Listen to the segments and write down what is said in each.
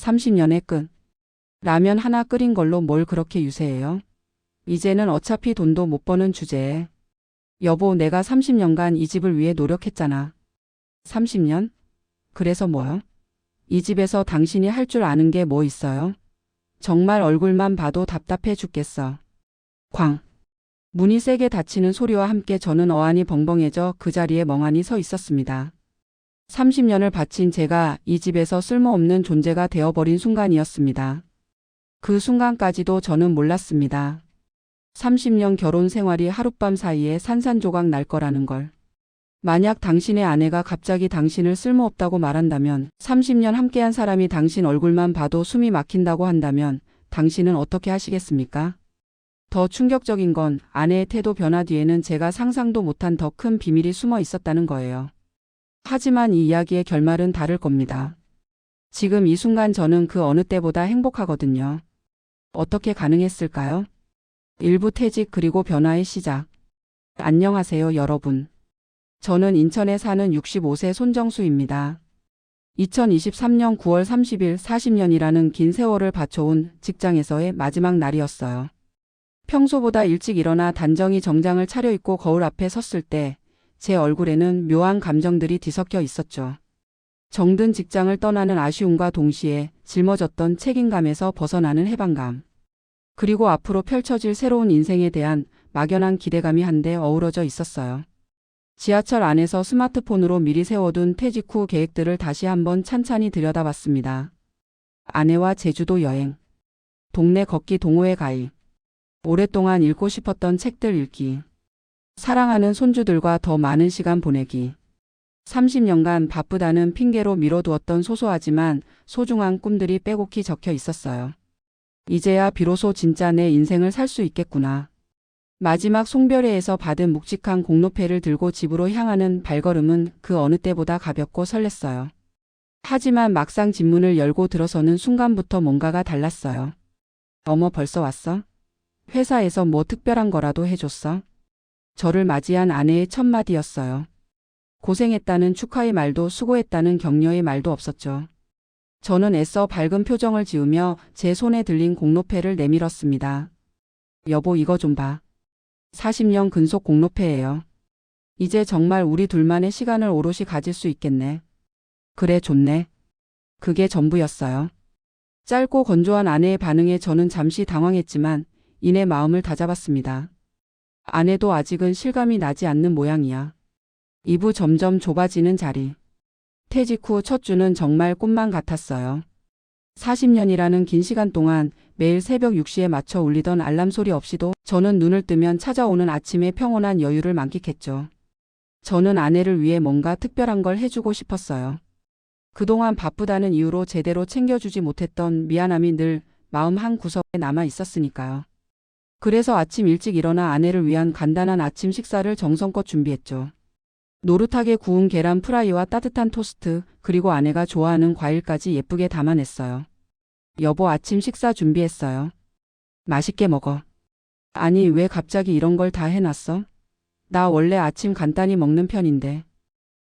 30년의 끝. 라면 하나 끓인 걸로 뭘 그렇게 유세해요? 이제는 어차피 돈도 못 버는 주제에. 여보, 내가 30년간 이 집을 위해 노력했잖아. 30년? 그래서 뭐요? 이 집에서 당신이 할 줄 아는 게 뭐 있어요? 정말 얼굴만 봐도 답답해 죽겠어. 쾅. 문이 세게 닫히는 소리와 함께 저는 어안이 벙벙해져 그 자리에 멍하니 서 있었습니다. 30년을 바친 제가 이 집에서 쓸모없는 존재가 되어버린 순간이었습니다. 그 순간까지도 저는 몰랐습니다. 30년 결혼 생활이 하룻밤 사이에 산산조각 날 거라는 걸. 만약 당신의 아내가 갑자기 당신을 쓸모없다고 말한다면, 30년 함께한 사람이 당신 얼굴만 봐도 숨이 막힌다고 한다면 당신은 어떻게 하시겠습니까? 더 충격적인 건 아내의 태도 변화 뒤에는 제가 상상도 못한 더 큰 비밀이 숨어 있었다는 거예요. 하지만 이 이야기의 결말은 다를 겁니다. 지금 이 순간 저는 그 어느 때보다 행복하거든요. 어떻게 가능했을까요? 일부 퇴직 그리고 변화의 시작. 안녕하세요, 여러분. 저는 인천에 사는 65세 손정수입니다. 2023년 9월 30일 40년이라는 긴 세월을 바쳐온 직장에서의 마지막 날이었어요. 평소보다 일찍 일어나 단정히 정장을 차려입고 거울 앞에 섰을 때 제 얼굴에는 묘한 감정들이 뒤섞여 있었죠. 정든 직장을 떠나는 아쉬움과 동시에 짊어졌던 책임감에서 벗어나는 해방감. 그리고 앞으로 펼쳐질 새로운 인생에 대한 막연한 기대감이 한데 어우러져 있었어요. 지하철 안에서 스마트폰으로 미리 세워둔 퇴직 후 계획들을 다시 한번 찬찬히 들여다봤습니다. 아내와 제주도 여행, 동네 걷기 동호회 가입, 오랫동안 읽고 싶었던 책들 읽기, 사랑하는 손주들과 더 많은 시간 보내기. 30년간 바쁘다는 핑계로 미뤄두었던 소소하지만 소중한 꿈들이 빼곡히 적혀 있었어요. 이제야 비로소 진짜 내 인생을 살 수 있겠구나. 마지막 송별회에서 받은 묵직한 공로패를 들고 집으로 향하는 발걸음은 그 어느 때보다 가볍고 설렜어요. 하지만 막상 집문을 열고 들어서는 순간부터 뭔가가 달랐어요. 어머, 벌써 왔어? 회사에서 뭐 특별한 거라도 해줬어? 저를 맞이한 아내의 첫 마디였어요. 고생했다는 축하의 말도 수고했다는 격려의 말도 없었죠. 저는 애써 밝은 표정을 지으며 제 손에 들린 공로패를 내밀었습니다. 여보, 이거 좀 봐. 40년 근속 공로패예요. 이제 정말 우리 둘만의 시간을 오롯이 가질 수 있겠네. 그래, 좋네. 그게 전부였어요. 짧고 건조한 아내의 반응에 저는 잠시 당황했지만 이내 마음을 다잡았습니다. 아내도 아직은 실감이 나지 않는 모양이야. 입구 점점 좁아지는 자리. 퇴직 후 첫 주는 정말 꿈만 같았어요. 40년이라는 긴 시간 동안 매일 새벽 6시에 맞춰 울리던 알람 소리 없이도 저는 눈을 뜨면 찾아오는 아침의 평온한 여유를 만끽했죠. 저는 아내를 위해 뭔가 특별한 걸 해주고 싶었어요. 그동안 바쁘다는 이유로 제대로 챙겨주지 못했던 미안함이 늘 마음 한 구석에 남아 있었으니까요. 그래서 아침 일찍 일어나 아내를 위한 간단한 아침 식사를 정성껏 준비했죠. 노릇하게 구운 계란 프라이와 따뜻한 토스트, 그리고 아내가 좋아하는 과일까지 예쁘게 담아냈어요. 여보, 아침 식사 준비했어요. 맛있게 먹어. 아니, 왜 갑자기 이런 걸 다 해놨어? 나 원래 아침 간단히 먹는 편인데.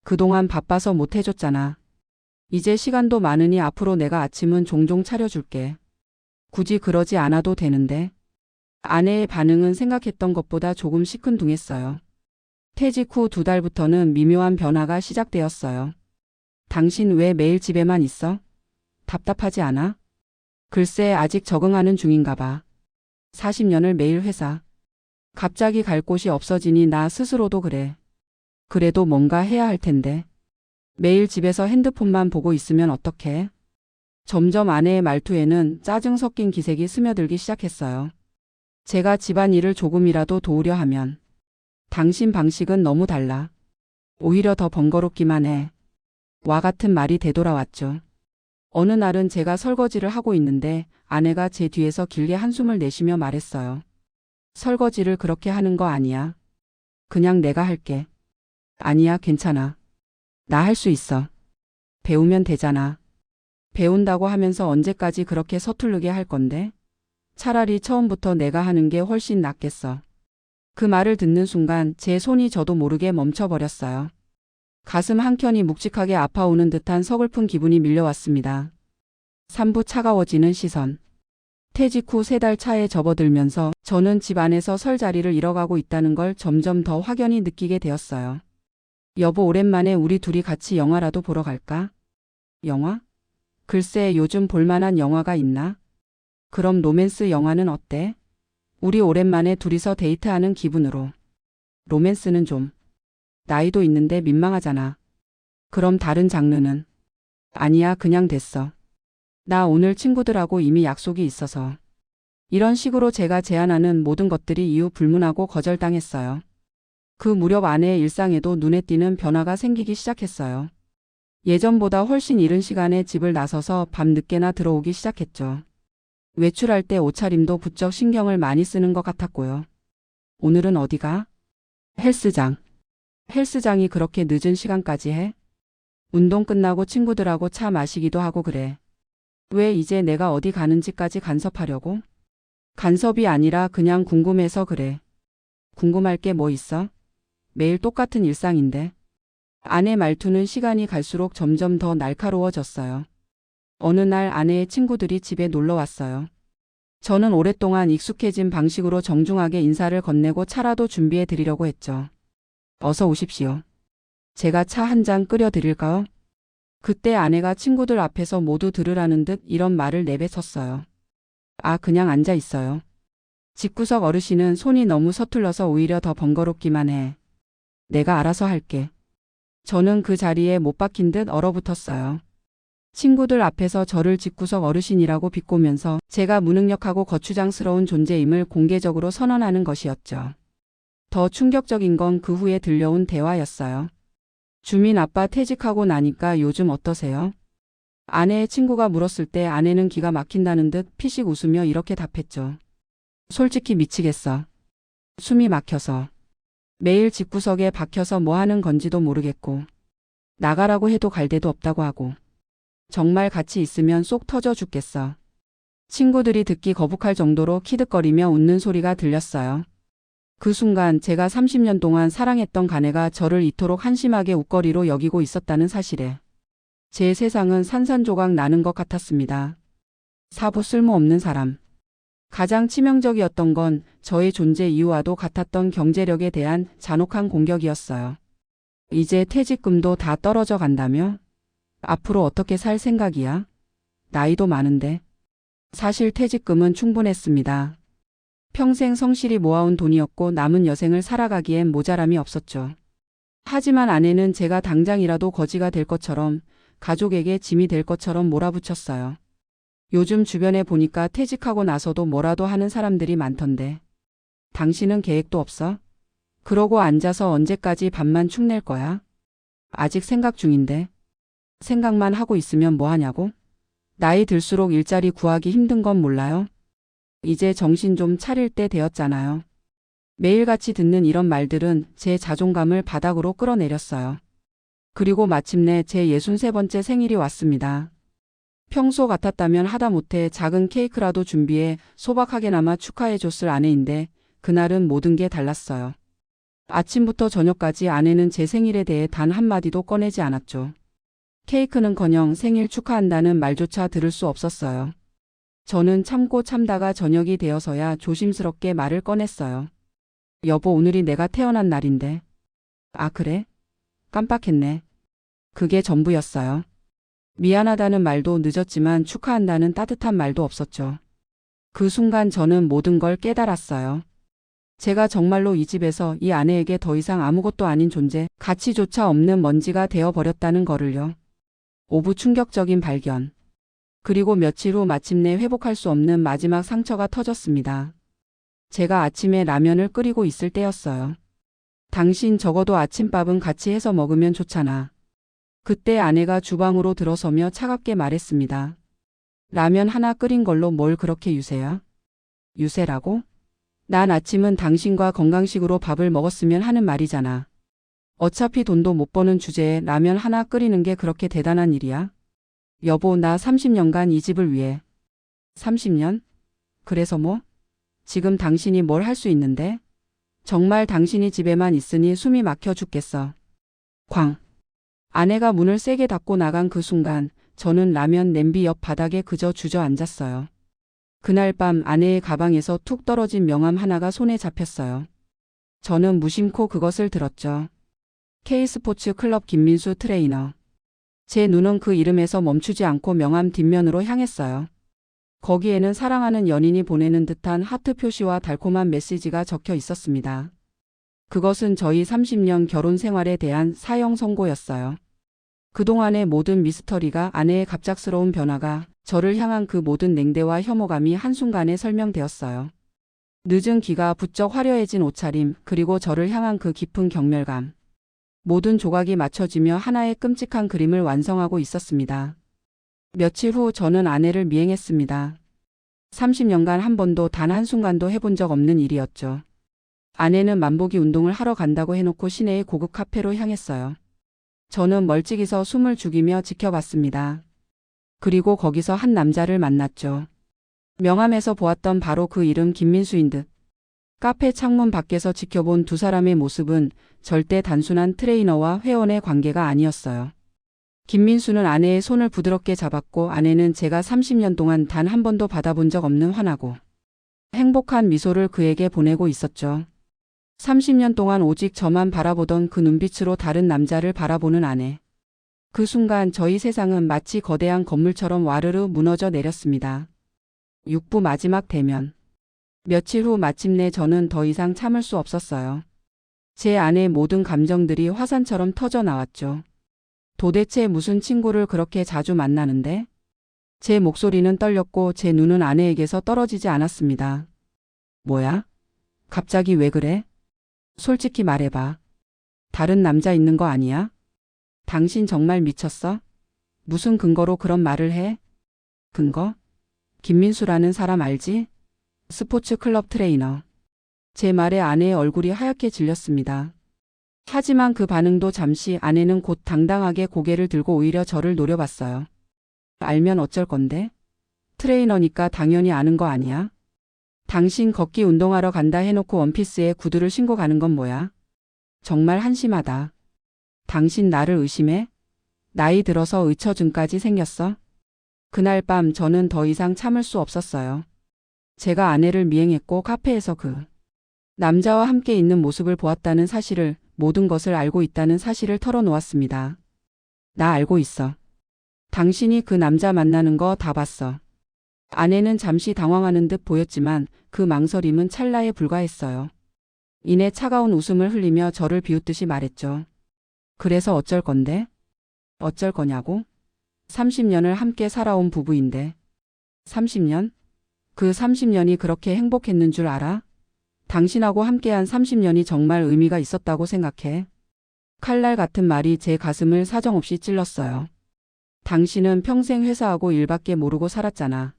그동안 바빠서 못 해줬잖아. 이제 시간도 많으니 앞으로 내가 아침은 종종 차려줄게. 굳이 그러지 않아도 되는데. 아내의 반응은 생각했던 것보다 조금 시큰둥했어요. 퇴직 후 2달부터는 미묘한 변화가 시작되었어요. 당신 왜 매일 집에만 있어? 답답하지 않아? 글쎄, 아직 적응하는 중인가 봐. 40년을 매일 회사. 갑자기 갈 곳이 없어지니 나 스스로도 그래. 그래도 뭔가 해야 할 텐데. 매일 집에서 핸드폰만 보고 있으면 어떡해? 점점 아내의 말투에는 짜증 섞인 기색이 스며들기 시작했어요. 제가 집안일을 조금이라도 도우려 하면 당신 방식은 너무 달라. 오히려 더 번거롭기만 해. 와 같은 말이 되돌아왔죠. 어느 날은 제가 설거지를 하고 있는데 아내가 제 뒤에서 길게 한숨을 내쉬며 말했어요. 설거지를 그렇게 하는 거 아니야. 그냥 내가 할게. 아니야, 괜찮아. 나 할 수 있어. 배우면 되잖아. 배운다고 하면서 언제까지 그렇게 서투르게 할 건데? 차라리 처음부터 내가 하는 게 훨씬 낫겠어. 그 말을 듣는 순간 제 손이 저도 모르게 멈춰버렸어요. 가슴 한켠이 묵직하게 아파오는 듯한 서글픈 기분이 밀려왔습니다. 3부 차가워지는 시선. 퇴직 후 3달 차에 접어들면서 저는 집 안에서 설 자리를 잃어가고 있다는 걸 점점 더 확연히 느끼게 되었어요. 여보, 오랜만에 우리 둘이 같이 영화라도 보러 갈까? 영화? 글쎄, 요즘 볼만한 영화가 있나? 그럼 로맨스 영화는 어때? 우리 오랜만에 둘이서 데이트하는 기분으로. 로맨스는 좀 나이도 있는데 민망하잖아. 그럼 다른 장르는? 아니야, 그냥 됐어. 나 오늘 친구들하고 이미 약속이 있어서. 이런 식으로 제가 제안하는 모든 것들이 이유 불문하고 거절당했어요. 그 무렵 아내의 일상에도 눈에 띄는 변화가 생기기 시작했어요. 예전보다 훨씬 이른 시간에 집을 나서서 밤 늦게나 들어오기 시작했죠. 외출할 때 옷차림도 부쩍 신경을 많이 쓰는 것 같았고요. 오늘은 어디가? 헬스장. 헬스장이 그렇게 늦은 시간까지 해? 운동 끝나고 친구들하고 차 마시기도 하고 그래. 왜 이제 내가 어디 가는지까지 간섭하려고? 간섭이 아니라 그냥 궁금해서 그래. 궁금할 게 뭐 있어? 매일 똑같은 일상인데. 아내 말투는 시간이 갈수록 점점 더 날카로워졌어요. 어느 날 아내의 친구들이 집에 놀러 왔어요. 저는 오랫동안 익숙해진 방식으로 정중하게 인사를 건네고 차라도 준비해 드리려고 했죠. 어서 오십시오. 제가 차 한 잔 끓여 드릴까요? 그때 아내가 친구들 앞에서 모두 들으라는 듯 이런 말을 내뱉었어요. 아, 그냥 앉아 있어요. 집구석 어르신은 손이 너무 서툴러서 오히려 더 번거롭기만 해. 내가 알아서 할게. 저는 그 자리에 못 박힌 듯 얼어붙었어요. 친구들 앞에서 저를 집구석 어르신이라고 비꼬면서 제가 무능력하고 거추장스러운 존재임을 공개적으로 선언하는 것이었죠. 더 충격적인 건 그 후에 들려온 대화였어요. 주민 아빠 퇴직하고 나니까 요즘 어떠세요? 아내의 친구가 물었을 때 아내는 기가 막힌다는 듯 피식 웃으며 이렇게 답했죠. 솔직히 미치겠어. 숨이 막혀서. 매일 집구석에 박혀서 뭐 하는 건지도 모르겠고. 나가라고 해도 갈 데도 없다고 하고. 정말 같이 있으면 쏙 터져 죽겠어. 친구들이 듣기 거북할 정도로 키득거리며 웃는 소리가 들렸어요. 그 순간 제가 30년 동안 사랑했던 가네가 저를 이토록 한심하게 웃거리로 여기고 있었다는 사실에 제 세상은 산산조각 나는 것 같았습니다. 사부 쓸모없는 사람. 가장 치명적이었던 건 저의 존재 이유와도 같았던 경제력에 대한 잔혹한 공격이었어요. 이제 퇴직금도 다 떨어져 간다며? 앞으로 어떻게 살 생각이야? 나이도 많은데. 사실 퇴직금은 충분했습니다. 평생 성실히 모아온 돈이었고 남은 여생을 살아가기엔 모자람이 없었죠. 하지만 아내는 제가 당장이라도 거지가 될 것처럼, 가족에게 짐이 될 것처럼 몰아붙였어요. 요즘 주변에 보니까 퇴직하고 나서도 뭐라도 하는 사람들이 많던데. 당신은 계획도 없어? 그러고 앉아서 언제까지 밥만 축낼 거야? 아직 생각 중인데. 생각만 하고 있으면 뭐 하냐고? 나이 들수록 일자리 구하기 힘든 건 몰라요? 이제 정신 좀 차릴 때 되었잖아요. 매일같이 듣는 이런 말들은 제 자존감을 바닥으로 끌어내렸어요. 그리고 마침내 제 63번째 생일이 왔습니다. 평소 같았다면 하다못해 작은 케이크라도 준비해 소박하게나마 축하해줬을 아내인데 그날은 모든 게 달랐어요. 아침부터 저녁까지 아내는 제 생일에 대해 단 한마디도 꺼내지 않았죠. 케이크는커녕 생일 축하한다는 말조차 들을 수 없었어요. 저는 참고 참다가 저녁이 되어서야 조심스럽게 말을 꺼냈어요. 여보, 오늘이 내가 태어난 날인데. 아, 그래? 깜빡했네. 그게 전부였어요. 미안하다는 말도 늦었지만 축하한다는 따뜻한 말도 없었죠. 그 순간 저는 모든 걸 깨달았어요. 제가 정말로 이 집에서 이 아내에게 더 이상 아무것도 아닌 존재, 가치조차 없는 먼지가 되어버렸다는 거를요. 오부 충격적인 발견. 그리고 며칠 후 마침내 회복할 수 없는 마지막 상처가 터졌습니다. 제가 아침에 라면을 끓이고 있을 때였어요. 당신 적어도 아침밥은 같이 해서 먹으면 좋잖아. 그때 아내가 주방으로 들어서며 차갑게 말했습니다. 라면 하나 끓인 걸로 뭘 그렇게 유세야? 유세라고? 난 아침은 당신과 건강식으로 밥을 먹었으면 하는 말이잖아. 어차피 돈도 못 버는 주제에 라면 하나 끓이는 게 그렇게 대단한 일이야? 여보, 나 30년간 이 집을 위해. 30년? 그래서 뭐? 지금 당신이 뭘 할 수 있는데? 정말 당신이 집에만 있으니 숨이 막혀 죽겠어. 쾅. 아내가 문을 세게 닫고 나간 그 순간 저는 라면 냄비 옆 바닥에 그저 주저앉았어요. 그날 밤 아내의 가방에서 툭 떨어진 명함 하나가 손에 잡혔어요. 저는 무심코 그것을 들었죠. K스포츠 클럽 김민수 트레이너. 제 눈은 그 이름에서 멈추지 않고 명함 뒷면으로 향했어요. 거기에는 사랑하는 연인이 보내는 듯한 하트 표시와 달콤한 메시지가 적혀 있었습니다. 그것은 저희 30년 결혼 생활에 대한 사형 선고였어요. 그동안의 모든 미스터리가, 아내의 갑작스러운 변화가, 저를 향한 그 모든 냉대와 혐오감이 한순간에 설명되었어요. 늦은 기가 부쩍 화려해진 옷차림, 그리고 저를 향한 그 깊은 경멸감. 모든 조각이 맞춰지며 하나의 끔찍한 그림을 완성하고 있었습니다. 며칠 후 저는 아내를 미행했습니다. 30년간 한 번도 단 한순간도 해본 적 없는 일이었죠. 아내는 만보기 운동을 하러 간다고 해놓고 시내의 고급 카페로 향했어요. 저는 멀찍이 서 숨을 죽이며 지켜봤습니다. 그리고 거기서 한 남자를 만났죠. 명함에서 보았던 바로 그 이름 김민수인 듯. 카페 창문 밖에서 지켜본 두 사람의 모습은 절대 단순한 트레이너와 회원의 관계가 아니었어요. 김민수는 아내의 손을 부드럽게 잡았고, 아내는 제가 30년 동안 단 한 번도 받아본 적 없는 환하고 행복한 미소를 그에게 보내고 있었죠. 30년 동안 오직 저만 바라보던 그 눈빛으로 다른 남자를 바라보는 아내. 그 순간 저희 세상은 마치 거대한 건물처럼 와르르 무너져 내렸습니다. 6부 마지막 대면. 며칠 후 마침내 저는 더 이상 참을 수 없었어요. 제 안의 모든 감정들이 화산처럼 터져 나왔죠. 도대체 무슨 친구를 그렇게 자주 만나는데? 제 목소리는 떨렸고 제 눈은 아내에게서 떨어지지 않았습니다. 뭐야? 갑자기 왜 그래? 솔직히 말해봐. 다른 남자 있는 거 아니야? 당신 정말 미쳤어? 무슨 근거로 그런 말을 해? 근거? 김민수라는 사람 알지? 스포츠 클럽 트레이너. 제 말에 아내의 얼굴이 하얗게 질렸습니다. 하지만 그 반응도 잠시, 아내는 곧 당당하게 고개를 들고 오히려 저를 노려봤어요. 알면 어쩔 건데? 트레이너니까 당연히 아는 거 아니야? 당신 걷기 운동하러 간다 해놓고 원피스에 구두를 신고 가는 건 뭐야? 정말 한심하다. 당신 나를 의심해? 나이 들어서 의처증까지 생겼어? 그날 밤 저는 더 이상 참을 수 없었어요. 제가 아내를 미행했고 카페에서 그 남자와 함께 있는 모습을 보았다는 사실을, 모든 것을 알고 있다는 사실을 털어놓았습니다. 나 알고 있어. 당신이 그 남자 만나는 거 다 봤어. 아내는 잠시 당황하는 듯 보였지만 그 망설임은 찰나에 불과했어요. 이내 차가운 웃음을 흘리며 저를 비웃듯이 말했죠. 그래서 어쩔 건데? 어쩔 거냐고? 30년을 함께 살아온 부부인데. 30년? 그 30년이 그렇게 행복했는 줄 알아? 당신하고 함께한 30년이 정말 의미가 있었다고 생각해. 칼날 같은 말이 제 가슴을 사정없이 찔렀어요. 당신은 평생 회사하고 일밖에 모르고 살았잖아.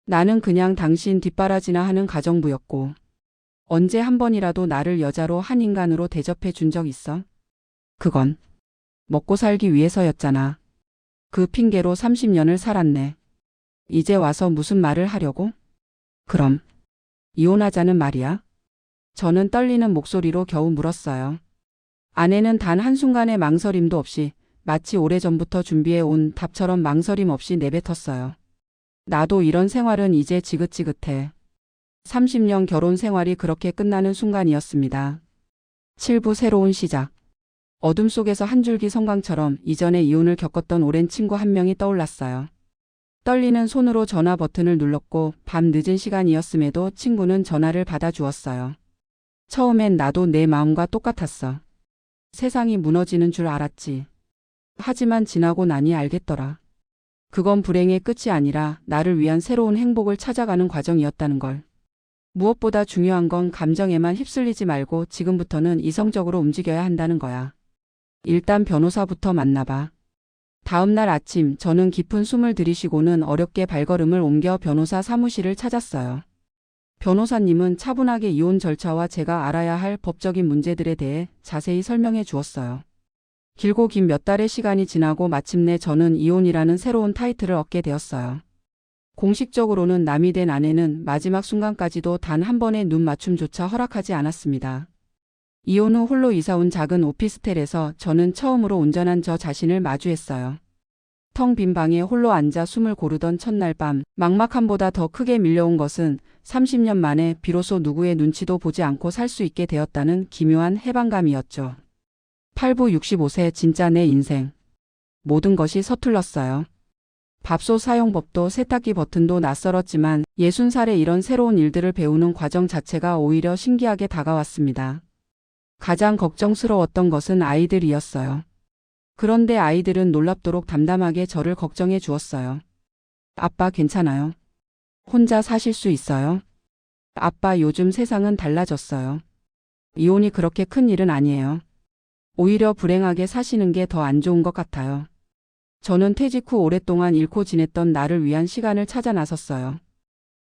나는 그냥 당신 뒷바라지나 하는 가정부였고. 언제 한 번이라도 나를 여자로, 한 인간으로 대접해 준 적 있어? 그건 먹고 살기 위해서였잖아. 그 핑계로 30년을 살았네. 이제 와서 무슨 말을 하려고? 그럼 이혼하자는 말이야? 저는 떨리는 목소리로 겨우 물었어요. 아내는 단 한순간의 망설임도 없이, 마치 오래전부터 준비해 온 답처럼 망설임 없이 내뱉었어요. 나도 이런 생활은 이제 지긋지긋해. 30년 결혼 생활이 그렇게 끝나는 순간이었습니다. 7부 새로운 시작. 어둠 속에서 한 줄기 성광처럼 이전에 이혼을 겪었던 오랜 친구 한 명이 떠올랐어요. 떨리는 손으로 전화 버튼을 눌렀고 밤 늦은 시간이었음에도 친구는 전화를 받아주었어요. 처음엔 나도 내 마음과 똑같았어. 세상이 무너지는 줄 알았지. 하지만 지나고 나니 알겠더라. 그건 불행의 끝이 아니라 나를 위한 새로운 행복을 찾아가는 과정이었다는 걸. 무엇보다 중요한 건 감정에만 휩쓸리지 말고 지금부터는 이성적으로 움직여야 한다는 거야. 일단 변호사부터 만나봐. 다음 날 아침 저는 깊은 숨을 들이쉬고는 어렵게 발걸음을 옮겨 변호사 사무실을 찾았어요. 변호사님은 차분하게 이혼 절차와 제가 알아야 할 법적인 문제들에 대해 자세히 설명해 주었어요. 길고 긴 몇 달의 시간이 지나고 마침내 저는 이혼이라는 새로운 타이틀을 얻게 되었어요. 공식적으로는 남이 된 아내는 마지막 순간까지도 단 한 번의 눈 맞춤조차 허락하지 않았습니다. 이혼 후 홀로 이사 온 작은 오피스텔에서 저는 처음으로 온전한 저 자신을 마주했어요. 텅 빈 방에 홀로 앉아 숨을 고르던 첫날 밤, 막막함보다 더 크게 밀려온 것은 30년 만에 비로소 누구의 눈치도 보지 않고 살 수 있게 되었다는 기묘한 해방감이었죠. 8부 65세 진짜 내 인생. 모든 것이 서툴렀어요. 밥솥 사용법도 세탁기 버튼도 낯설었지만 60살에 이런 새로운 일들을 배우는 과정 자체가 오히려 신기하게 다가왔습니다. 가장 걱정스러웠던 것은 아이들이었어요. 그런데 아이들은 놀랍도록 담담하게 저를 걱정해 주었어요. 아빠 괜찮아요? 혼자 사실 수 있어요? 아빠 요즘 세상은 달라졌어요. 이혼이 그렇게 큰 일은 아니에요. 오히려 불행하게 사시는 게 더 안 좋은 것 같아요. 저는 퇴직 후 오랫동안 잃고 지냈던 나를 위한 시간을 찾아 나섰어요.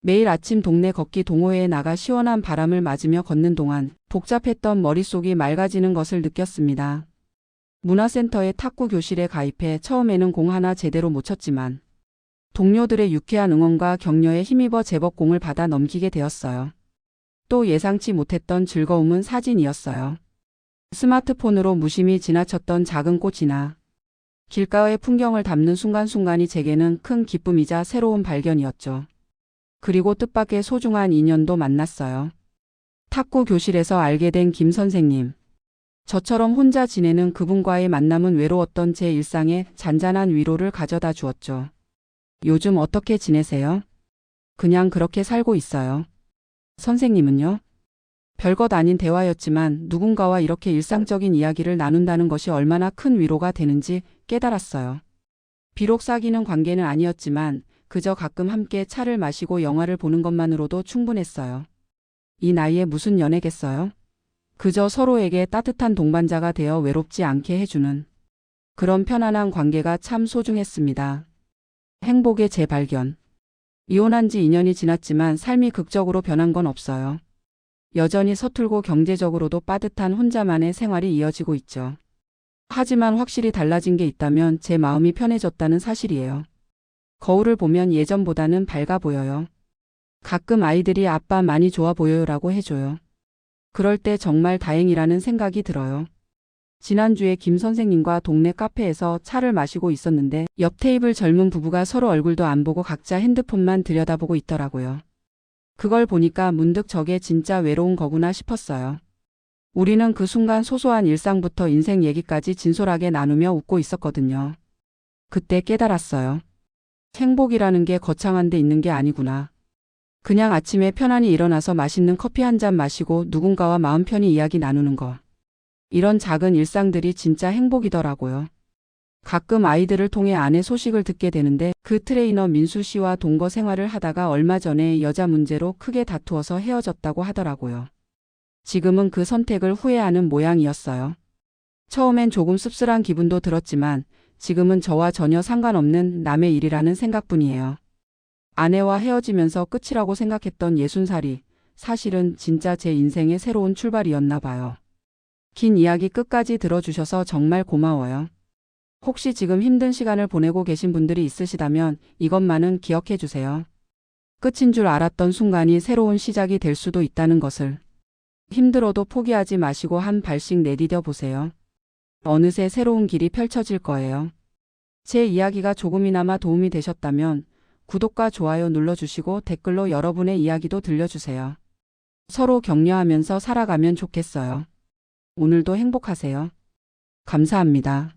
매일 아침 동네 걷기 동호회에 나가 시원한 바람을 맞으며 걷는 동안 복잡했던 머릿속이 맑아지는 것을 느꼈습니다. 문화센터의 탁구 교실에 가입해 처음에는 공 하나 제대로 못 쳤지만 동료들의 유쾌한 응원과 격려에 힘입어 제법 공을 받아 넘기게 되었어요. 또 예상치 못했던 즐거움은 사진이었어요. 스마트폰으로 무심히 지나쳤던 작은 꽃이나 길가의 풍경을 담는 순간순간이 제게는 큰 기쁨이자 새로운 발견이었죠. 그리고 뜻밖의 소중한 인연도 만났어요. 탁구 교실에서 알게 된 김 선생님. 저처럼 혼자 지내는 그분과의 만남은 외로웠던 제 일상에 잔잔한 위로를 가져다 주었죠. 요즘 어떻게 지내세요? 그냥 그렇게 살고 있어요. 선생님은요? 별것 아닌 대화였지만 누군가와 이렇게 일상적인 이야기를 나눈다는 것이 얼마나 큰 위로가 되는지 깨달았어요. 비록 사귀는 관계는 아니었지만 그저 가끔 함께 차를 마시고 영화를 보는 것만으로도 충분했어요. 이 나이에 무슨 연애겠어요? 그저 서로에게 따뜻한 동반자가 되어 외롭지 않게 해주는 그런 편안한 관계가 참 소중했습니다. 행복의 재발견. 이혼한 지 2년이 지났지만 삶이 극적으로 변한 건 없어요. 여전히 서툴고 경제적으로도 빠듯한 혼자만의 생활이 이어지고 있죠. 하지만 확실히 달라진 게 있다면 제 마음이 편해졌다는 사실이에요. 거울을 보면 예전보다는 밝아 보여요. 가끔 아이들이 아빠 많이 좋아 보여요라고 해줘요. 그럴 때 정말 다행이라는 생각이 들어요. 지난주에 김 선생님과 동네 카페에서 차를 마시고 있었는데 옆 테이블 젊은 부부가 서로 얼굴도 안 보고 각자 핸드폰만 들여다보고 있더라고요. 그걸 보니까 문득 저게 진짜 외로운 거구나 싶었어요. 우리는 그 순간 소소한 일상부터 인생 얘기까지 진솔하게 나누며 웃고 있었거든요. 그때 깨달았어요. 행복이라는 게 거창한 데 있는 게 아니구나. 그냥 아침에 편안히 일어나서 맛있는 커피 한 잔 마시고 누군가와 마음 편히 이야기 나누는 거. 이런 작은 일상들이 진짜 행복이더라고요. 가끔 아이들을 통해 아내 소식을 듣게 되는데 그 트레이너 민수 씨와 동거 생활을 하다가 얼마 전에 여자 문제로 크게 다투어서 헤어졌다고 하더라고요. 지금은 그 선택을 후회하는 모양이었어요. 처음엔 조금 씁쓸한 기분도 들었지만 지금은 저와 전혀 상관없는 남의 일이라는 생각뿐이에요. 아내와 헤어지면서 끝이라고 생각했던 60살이 사실은 진짜 제 인생의 새로운 출발이었나 봐요. 긴 이야기 끝까지 들어주셔서 정말 고마워요. 혹시 지금 힘든 시간을 보내고 계신 분들이 있으시다면 이것만은 기억해 주세요. 끝인 줄 알았던 순간이 새로운 시작이 될 수도 있다는 것을. 힘들어도 포기하지 마시고 한 발씩 내디뎌 보세요. 어느새 새로운 길이 펼쳐질 거예요. 제 이야기가 조금이나마 도움이 되셨다면 구독과 좋아요 눌러주시고 댓글로 여러분의 이야기도 들려주세요. 서로 격려하면서 살아가면 좋겠어요. 오늘도 행복하세요. 감사합니다.